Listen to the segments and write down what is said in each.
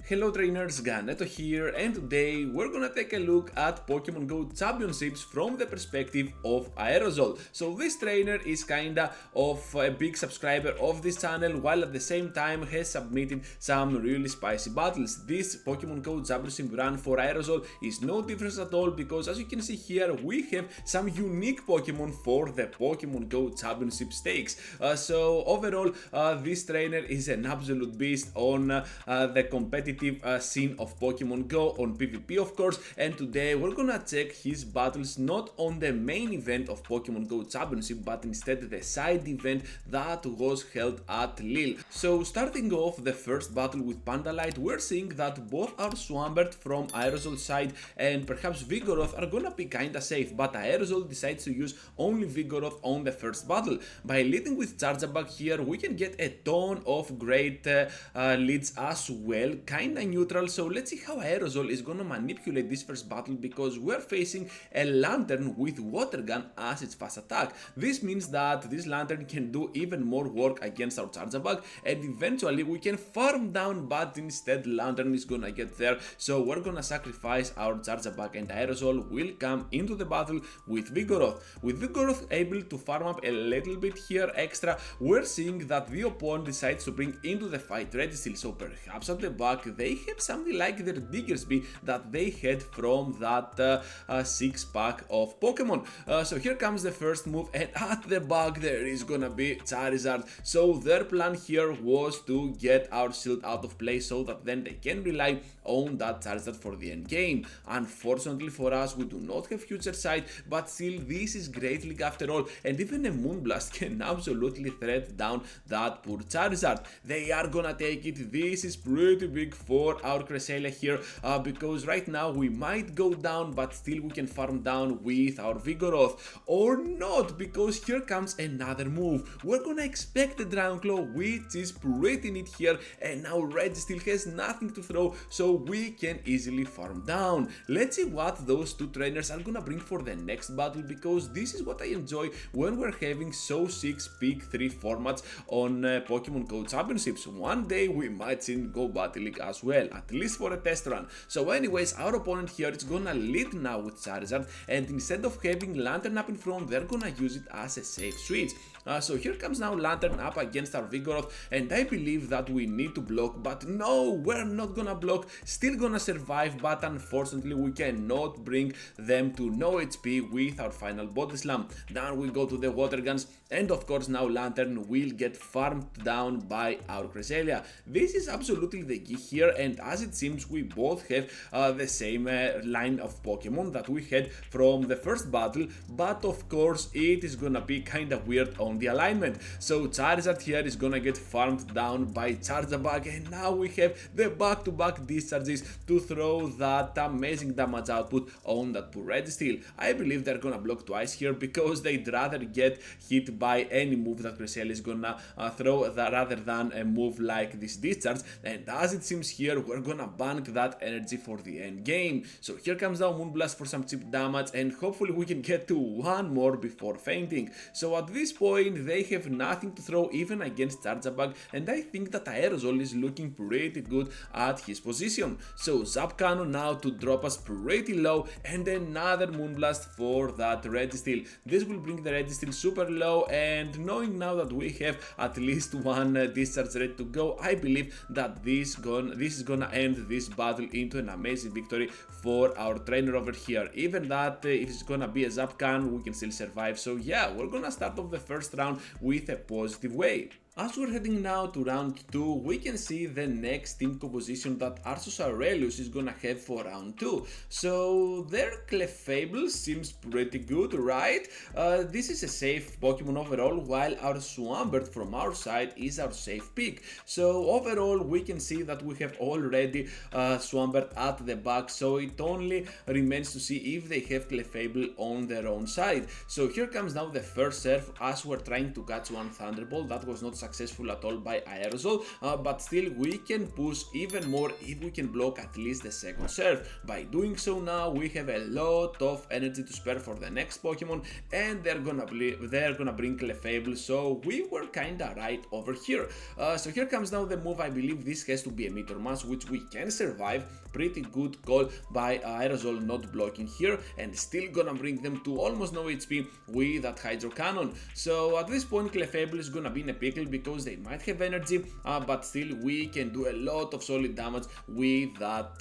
Hello trainers, Ganeto here, and today we're gonna take a look at Pokemon Go Championships from the perspective of Aerosol. So this trainer is kinda of a big subscriber of this channel, while at the same time has submitted some really spicy battles. This Pokemon Go Championship run for Aerosol is no difference at all, because as you can see here, we have some unique Pokemon for the Pokemon Go Championship stakes. So overall, this trainer is an absolute beast on the competitive scene of Pokemon Go, on PvP of course, and today we're gonna check his battles not on the main event of Pokemon Go Championship, but instead the side event that was held at Lille. So starting off the first battle with Pandalite, we're seeing that both our Swampert from Aerosol side and perhaps Vigoroth are gonna be kinda safe, but Aerosol decides to use only Vigoroth on the first battle. By leading with Charjabug here, we can get a ton of great leads as well, kinda neutral. So let's see how Aerosol is gonna manipulate this first battle, because we're facing a Lantern with Water Gun as its fast attack. This means that this Lantern can do even more work against our Charjabug, and eventually we can farm down, but instead Lantern is gonna get there. So we're gonna sacrifice our Charjabug, and Aerosol will come into the battle with Vigoroth. With Vigoroth able to farm up a little bit here extra, we're seeing that the opponent decides to bring into the fight Registeel. So perhaps at the back they have something like their Diggersby that they had from that 6-pack of Pokemon. So here comes the first move, and at the back there is gonna be Charizard. So their plan here was to get our shield out of play, so that then they can rely on that Charizard for the end game. Unfortunately for us, we do not have Future Sight, but still this is Great League after all, and even a Moonblast can absolutely thread down that poor Charizard. They are gonna take it. This is pretty big for our Cresselia here, because right now we might go down, but still we can farm down with our Vigoroth, or not, because here comes another move. We're gonna expect the Dragon Claw, which is pretty neat here, and now Registeel has nothing to throw, so we can easily farm down. Let's see what those two trainers are gonna bring for the next battle, because this is what I enjoy when we're having so 6 pick 3 formats on Pokemon Go Championships. One day we might see Go Battle League as well, at least for a test run. So anyways, our opponent here is gonna lead now with Charizard, and instead of having Lantern up in front, they're gonna use it as a safe switch. So here comes now Lantern up against our Vigoroth, and I believe that we need to block, but no, we're not gonna block, still gonna survive, but unfortunately we cannot bring them to no HP with our final Body Slam. Then we go to the Water Guns, and of course now Lantern will get farmed down by our Cresselia. This is absolutely the key here, and as it seems we both have the same line of Pokemon that we had from the first battle, but of course it is gonna be kinda weird on the alignment. So Charizard here is gonna get farmed down by Charjabug, and now we have the back-to-back discharges to throw that amazing damage output on that poor Registeel. I believe they're gonna block twice here, because they'd rather get hit by any move that Cresselia is gonna throw rather than a move like this discharge, and as it seems here we're gonna bank that energy for the end game. So here comes now Moonblast for some cheap damage, and hopefully we can get to one more before fainting. So at this point they have nothing to throw even against Charjabug, and I think that Aerosol is looking pretty good at his position. So Zap Cannon now to drop us pretty low, and another Moonblast for that Registeel. This will bring the Registeel super low, and knowing now that we have at least one discharge ready to go, I believe that this is gonna end this battle into an amazing victory for our trainer over here. Even that if it's gonna be a Zap Cannon, we can still survive. So yeah, we're gonna start off the first round with a positive way. As we're heading now to round 2, we can see the next team composition that Arceus Aurelius is gonna have for round 2. So their Clefable seems pretty good, right? This is a safe Pokemon overall, while our Swampert from our side is our safe pick. So overall we can see that we have already Swampert at the back, so it only remains to see if they have Clefable on their own side. So here comes now the first serve, as we're trying to catch one Thunderbolt. That was not successful, successful at all by Aerosol, but still we can push even more if we can block at least the second serve. By doing so now we have a lot of energy to spare for the next Pokemon, and they're gonna bring Clefable, so we were kinda right over here. So here comes now the move. I believe this has to be a Meteor Mass, which we can survive. Pretty good call by Aerosol not blocking here, and still gonna bring them to almost no HP with that Hydro Cannon. So at this point Clefable is gonna be in a pickle because they might have energy, but still we can do a lot of solid damage with that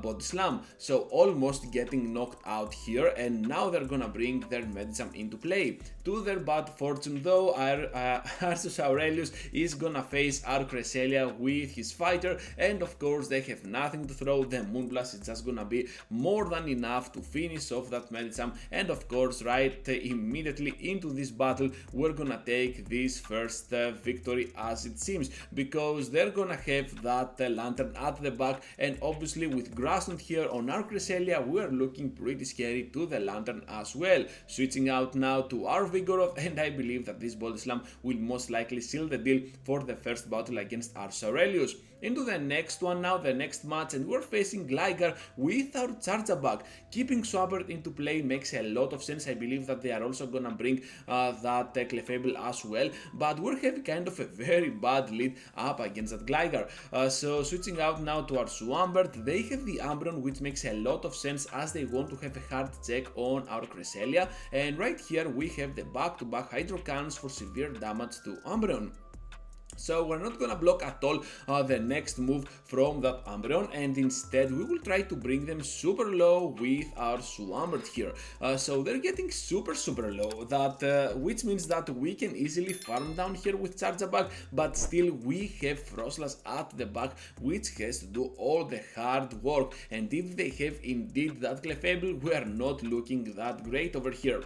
Body Slam. So almost getting knocked out here, and now they're gonna bring their Medicham into play. To their bad fortune though, Arceus Aurelius is gonna face our Cresselia with his fighter, and of course they have nothing to throw. The Moonblast is just gonna be more than enough to finish off that Medicham, and of course right immediately into this battle we're gonna take this first victory, as it seems, because they're gonna have that Lantern at the back, and obviously with Grassland here on our Cresselia we're looking pretty scary to the Lantern as well. Switching out now to our Vigoroth, and I believe that this Body Slam will most likely seal the deal for the first battle against Arceus Aurelius. Into the next one now, the next match, and we're facing Gligar with our Charjabug. Keeping Swampert into play makes a lot of sense. I believe that they are also gonna bring that Clefable as well, but we're having kind of a very bad lead up against that Gligar. So switching out now to our Swampert, they have the Umbreon, which makes a lot of sense as they want to have a hard check on our Cresselia, and right here we have the back-to-back Hydro Cannons for severe damage to Umbreon. So we're not gonna block at all the next move from that Umbreon, and instead we will try to bring them super low with our Swampert here. So they're getting super low, that which means that we can easily farm down here with Charjabug, but still we have Frostlass at the back, which has to do all the hard work, and if they have indeed that Clefable, we are not looking that great over here.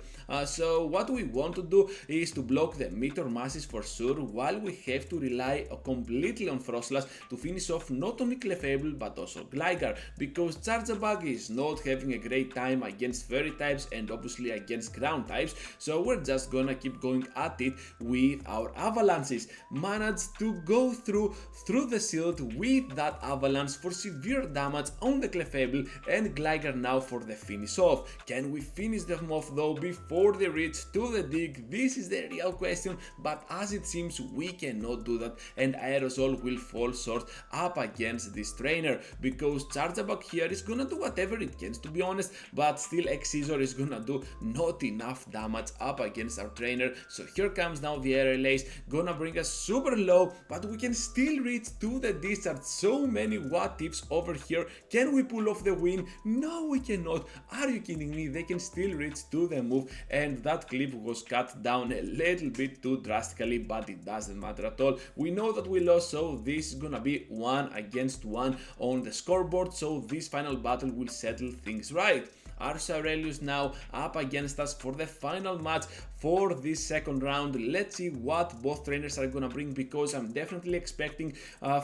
So what we want to do is to block the Meteor Masses for sure, while we have to rely completely on Frostlass to finish off not only Clefable but also Gligar, because Charjabug is not having a great time against Fairy types and obviously against Ground types, so we're just gonna keep going at it with our Avalanches. Managed to go through the shield with that Avalanche for severe damage on the Clefable, and Gligar now for the finish off. Can we finish them off though before they reach to the dig? This is the real question, but as it seems we cannot do that, and Aerosol will fall short up against this trainer, because Charjabug here is gonna do whatever it can, to be honest, but still X-Scissor is gonna do not enough damage up against our trainer. So here comes now the Aerial Ace, gonna bring us super low, but we can still reach to the discharge. So many what ifs over here. Can we pull off the win? No, we cannot. Are you kidding me? They can still reach to the move, and that clip was cut down a little bit too drastically, but it doesn't matter at all. We know that we lost, so this is gonna be 1 against 1 on the scoreboard, so this final battle will settle things right. Arceus Aurelius now up against us for the final match for this second round. Let's see what both trainers are gonna bring, because I'm definitely expecting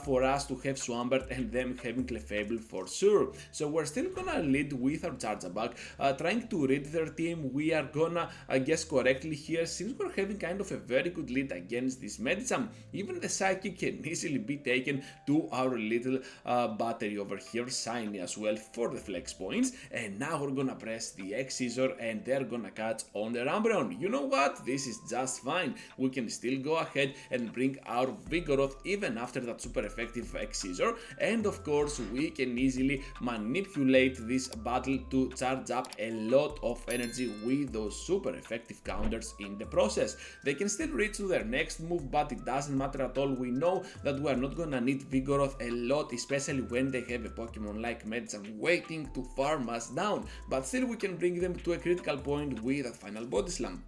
for us to have Swampert and them having Clefable for sure. So we're still gonna lead with our Charjabug, trying to read their team. We are gonna guess correctly here, since we're having kind of a very good lead against this Medicham. Even the Psychic can easily be taken to our little battery over here, Shiny as well for the flex points, and now we're gonna press the X-Scissor and they're gonna catch on the Umbreon. You know what? This is just fine. We can still go ahead and bring our Vigoroth even after that super effective X-Scissor, and of course we can easily manipulate this battle to charge up a lot of energy with those super effective counters in the process. They can still reach to their next move, but it doesn't matter at all. We know that we are not gonna need Vigoroth a lot, especially when they have a Pokemon like Medicham waiting to farm us down, but still we can bring them to a critical point with a final Body Slam.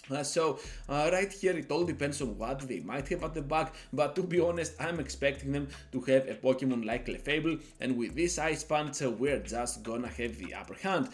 Right here it all depends on what they might have at the back, but to be honest I'm expecting them to have a Pokemon like Clefable, and with this Ice Punch we're just gonna have the upper hand.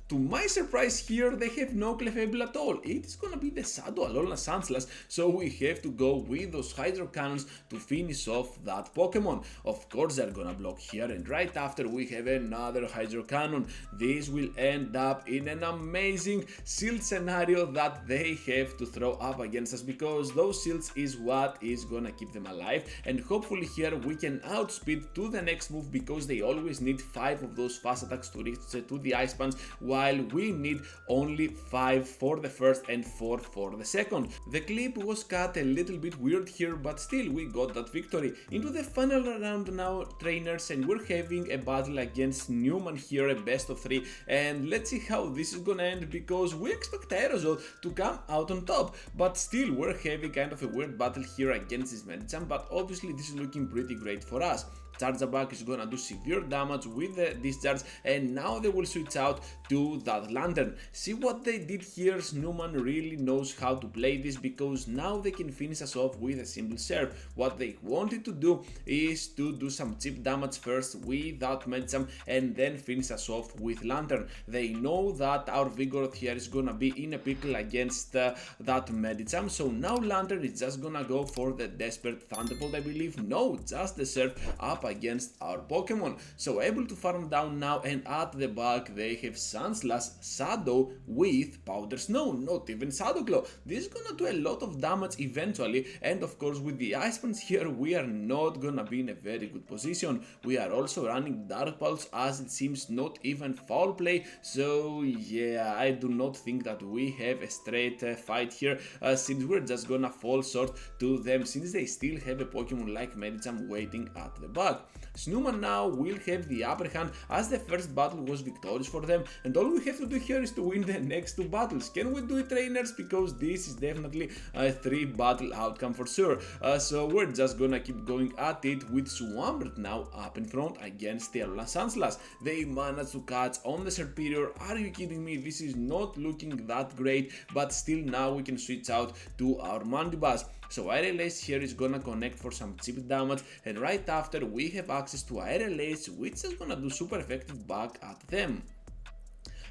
To my surprise here, they have no clefable at all. It is gonna be the Shadow Alolan Sandslash, so we have to go with those Hydro Cannons to finish off that Pokemon. Of course they're gonna block here, and right after we have another Hydro Cannon. This will end up in an amazing shield scenario that they have to throw up against us, because those shields is what is gonna keep them alive, and hopefully here we can outspeed to the next move, because they always need 5 of those fast attacks to reach to the Ice Punch, while we need only 5 for the first and 4 for the second. The clip was cut a little bit weird here, but still we got that victory. Into the final round now, trainers, and we're having a battle against Newman here, a best of 3, and let's see how this is gonna end, because we expect Aerosol to come out on top, but still we're having kind of a weird battle here against this Medicham, but obviously this is looking pretty great for us. Chargeback is gonna do severe damage with the discharge, and now they will switch out to that Lantern. See what they did here. Newman really knows how to play this, because now they can finish us off with a simple serve. What they wanted to do is to do some cheap damage first with that Medicham and then finish us off with Lantern. They know that our Vigoroth here is gonna be in a pickle against that Medicham, so now Lantern is just gonna go for the Desperate Thunderbolt, I believe. No, just the serve up against our Pokemon. So able to farm down now, and at the back they have Sandslash, Shadow with Powder Snow, not even Shadow Claw. This is gonna do a lot of damage eventually, and of course with the Ice Punch here we are not gonna be in a very good position. We are also running Dark Pulse, as it seems not even foul play, so yeah, I do not think that we have a straight fight here, since we're just gonna fall short to them, since they still have a Pokemon like Medicham waiting at the back. Snowman now will have the upper hand, as the first battle was victorious for them, and all we have to do here is to win the next 2 battles. Can we do it, trainers? Because this is definitely a 3 battle outcome for sure. So we're just gonna keep going at it with Swampert now up in front against the Alolan Sandslash. They managed to catch on the Serperior. Are you kidding me? This is not looking that great, but still now we can switch out to our Mandibuzz. So Aerial Ace here is gonna connect for some cheap damage, and right after we have access to Aerial Ace, which is gonna do super effective back at them.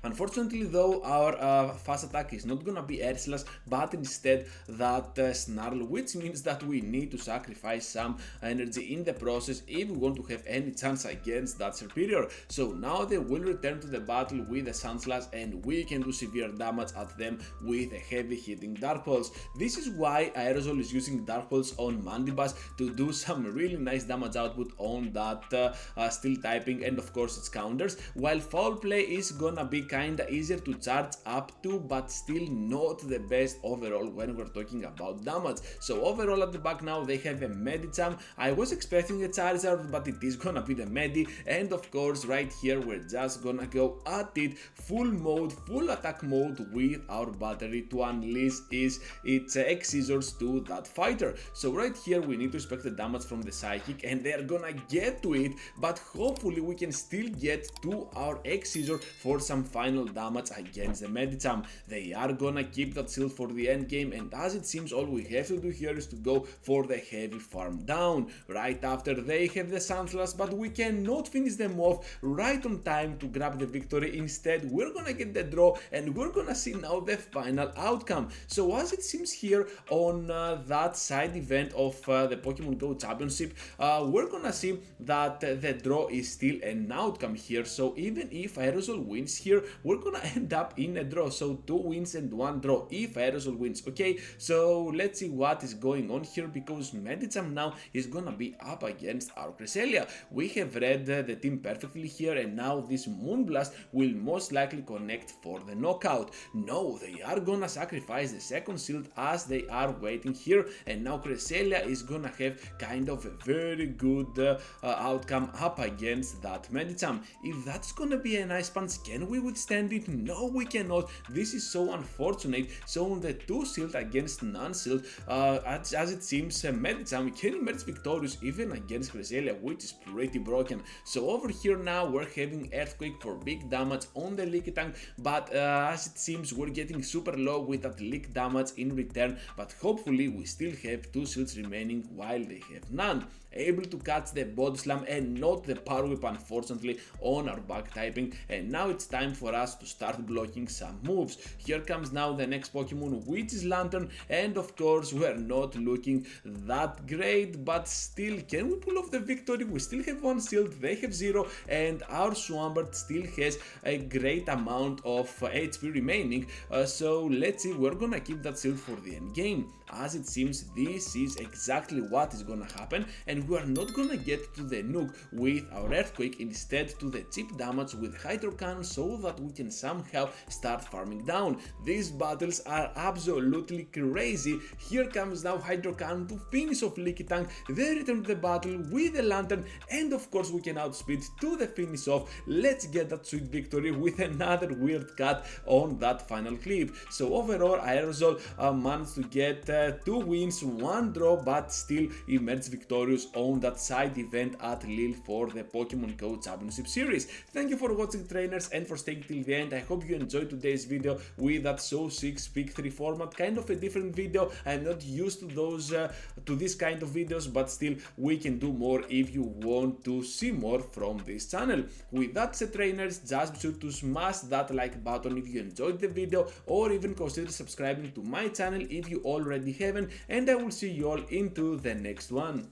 Unfortunately though, our fast attack is not gonna be Air Slash, but instead that Snarl, which means that we need to sacrifice some energy in the process if we want to have any chance against that Serperior. So now they will return to the battle with a Sandslash, and we can do severe damage at them with a heavy hitting Dark Pulse. This is why Aerosol is using Dark Pulse on Mandibuzz to do some really nice damage output on that Steel typing, and of course its counters, while Foul Play is gonna be kinda easier to charge up to, but still not the best overall when we're talking about damage. So overall at the back now they have a Medicham. I was expecting a Charizard, but it is gonna be the Medi, and of course right here we're just gonna go at it full mode, full attack mode with our battery to unleash its X-Scissors to that fighter. So right here we need to expect the damage from the Psychic, and they're gonna get to it, but hopefully we can still get to our X-Scissor for some final damage against the Medicham. They are gonna keep that shield for the end game, and as it seems all we have to do here is to go for the heavy farm down. Right after they have the Sandslash, but we cannot finish them off right on time to grab the victory. Instead we're gonna get the draw, and we're gonna see now the final outcome. So as it seems here on that side event of the Pokemon Go Championship, we're gonna see that the draw is still an outcome here. So even if Aerosol wins here, we're gonna end up in a draw. So 2 wins and 1 draw if Aerosol wins. Okay, so let's see what is going on here, because Medicham now is gonna be up against our Cresselia. We have read the team perfectly here, and now this Moonblast will most likely connect for the knockout. No, they are gonna sacrifice the second shield as they are waiting here, and now Cresselia is gonna have kind of a very good outcome up against that Medicham. If that's gonna be a nice punch, can we withstand it? No, we cannot. This is so unfortunate. So on the 2 shield against none shield, as it seems Medicham can emerge victorious even against Cresselia, which is pretty broken. So over here now we're having Earthquake for big damage on the Leaky Tank, but as it seems we're getting super low with that leak damage in return, but hopefully we still have 2 shields remaining while they have none. Able to catch the Body Slam and not the Power Whip, unfortunately, on our back typing, and now it's time for for us to start blocking some moves. Here comes now the next Pokemon, which is Lantern, and of course we are not looking that great, but still, can we pull off the victory? We still have 1 shield, they have 0, and our Swampert still has a great amount of HP remaining, so let's see, we're gonna keep that shield for the end game. As it seems, this is exactly what is gonna happen, and we are not gonna get to the nuke with our Earthquake, instead to the cheap damage with Hydro Cannon, so that we can somehow start farming down. These battles are absolutely crazy. Here comes now Hydro Cannon to finish off Lickitung, they return to the battle with the Lantern, and of course we can outspeed to the finish off. Let's get that sweet victory with another weird cut on that final clip. So overall, Aerosol managed to get 2 wins, 1 draw, but still emerged victorious on that side event at Lille for the Pokemon Go Championship Series. Thank you for watching, trainers, and for staying till the end. I hope you enjoyed today's video with that So 6 Pick 3 format, kind of a different video. I'm not used to those to this kind of videos, but still we can do more if you want to see more from this channel. With that said, trainers, just be sure to smash that like button if you enjoyed the video, or even consider subscribing to my channel if you already haven't, and I will see you all into the next one.